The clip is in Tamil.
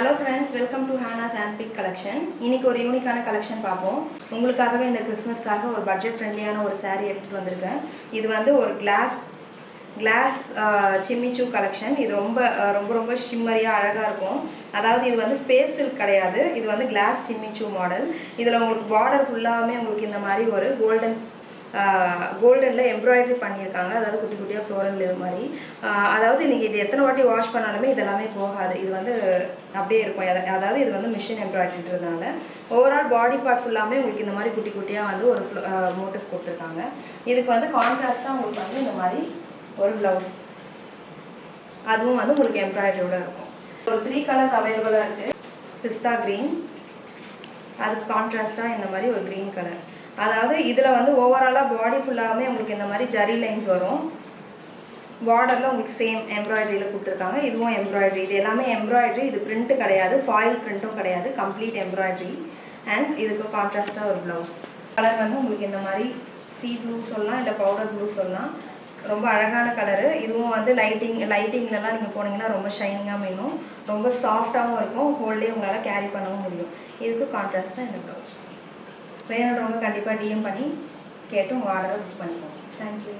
Hello friends, welcome to Hannah's Handpick collection. இன்னைக்கு ஒரு யூனிக்கான கலெக்ஷன் பார்ப்போம். உங்களுக்காகவே இந்த கிறிஸ்மஸ்க்காக ஒரு பட்ஜெட் ஃப்ரெண்ட்லியான ஒரு saree எடுத்துட்டு வந்திருக்கேன். இது வந்து ஒரு கிளாஸ் சிம்மிச்சூ கலெக்ஷன். இது ரொம்ப ஷிம்மரியா அழகா இருக்கும். அதாவது இது வந்து ஸ்பேஸ் சில்க் கிடையாது. இது வந்து கிளாஸ் சிம்மிச்சூ மாடல். இதுல உங்களுக்கு பார்டர் ஃபுல்லாமே உங்களுக்கு இந்த மாதிரி ஒரு கோல்டனில் எம்ப்ராய்டரி பண்ணியிருக்காங்க. அதாவது குட்டி குட்டியாக ஃப்ளோரல் இது மாதிரி. அதாவது நீங்கள் இது எத்தனை வாட்டி வாஷ் பண்ணாலுமே இதெல்லாமே போகாது. இது வந்து அப்படியே இருக்கும். அதாவது இது வந்து மிஷின் எம்ப்ராய்டரின்றதுனால ஓவரால் பாடி பார்ட் ஃபுல்லாமே உங்களுக்கு இந்த மாதிரி குட்டி குட்டியாக வந்து ஒரு மோட்டிவ் கொடுத்துருக்காங்க. இதுக்கு வந்து கான்ட்ராஸ்ட்டாக உங்களுக்கு வந்து இந்த மாதிரி ஒரு ப்ளவுஸ், அதுவும் வந்து உங்களுக்கு எம்ப்ராய்டரியோட இருக்கும். ஒரு 3 கலர்ஸ் அவைலபிளாக இருக்குது. பிஸ்தா க்ரீன், அதுக்கு கான்ட்ராஸ்ட்டாக இந்த மாதிரி ஒரு க்ரீன் கலர். அதாவது இதில் வந்து ஓவராலாக பாடி ஃபுல்லாகவே உங்களுக்கு இந்த மாதிரி ஜரி லைன்ஸ் வரும். பார்டரில் உங்களுக்கு சேம் எம்ப்ராய்டரியில் கொடுத்துருக்காங்க. இதுவும் எம்ப்ராய்டரி. இது எல்லாமே எம்ப்ராய்டரி. இது பிரிண்ட்டு கிடையாது, ஃபாயில் பிரிண்ட்டும் கிடையாது, கம்ப்ளீட் எம்ப்ராய்டரி. அண்ட் இதுக்கு கான்ட்ராஸ்ட்டாக ஒரு ப்ளவுஸ். கலர் வந்து உங்களுக்கு இந்த மாதிரி சீ ப்ளூ சொல்லலாம், இல்லை பவுடர் ப்ளூ சொல்லலாம். ரொம்ப அழகான கலரு. இதுவும் வந்து லைட்டிங்லலாம் நீங்கள் போனீங்கன்னா ரொம்ப ஷைனிங்காக மீனும், ரொம்ப சாஃப்டாகவும் இருக்கும். ஹோல்டே உங்களால் கேரி பண்ணவும் முடியும். இதுக்கு கான்ட்ராஸ்ட்டாக இந்த ப்ளவுஸ். வேணுன்றவங்க கண்டிப்பாக டிஎம் பண்ணி கேட்டு உங்கள் ஆர்டரை புக் பண்ணிக்கோங்க. தேங்க்யூ.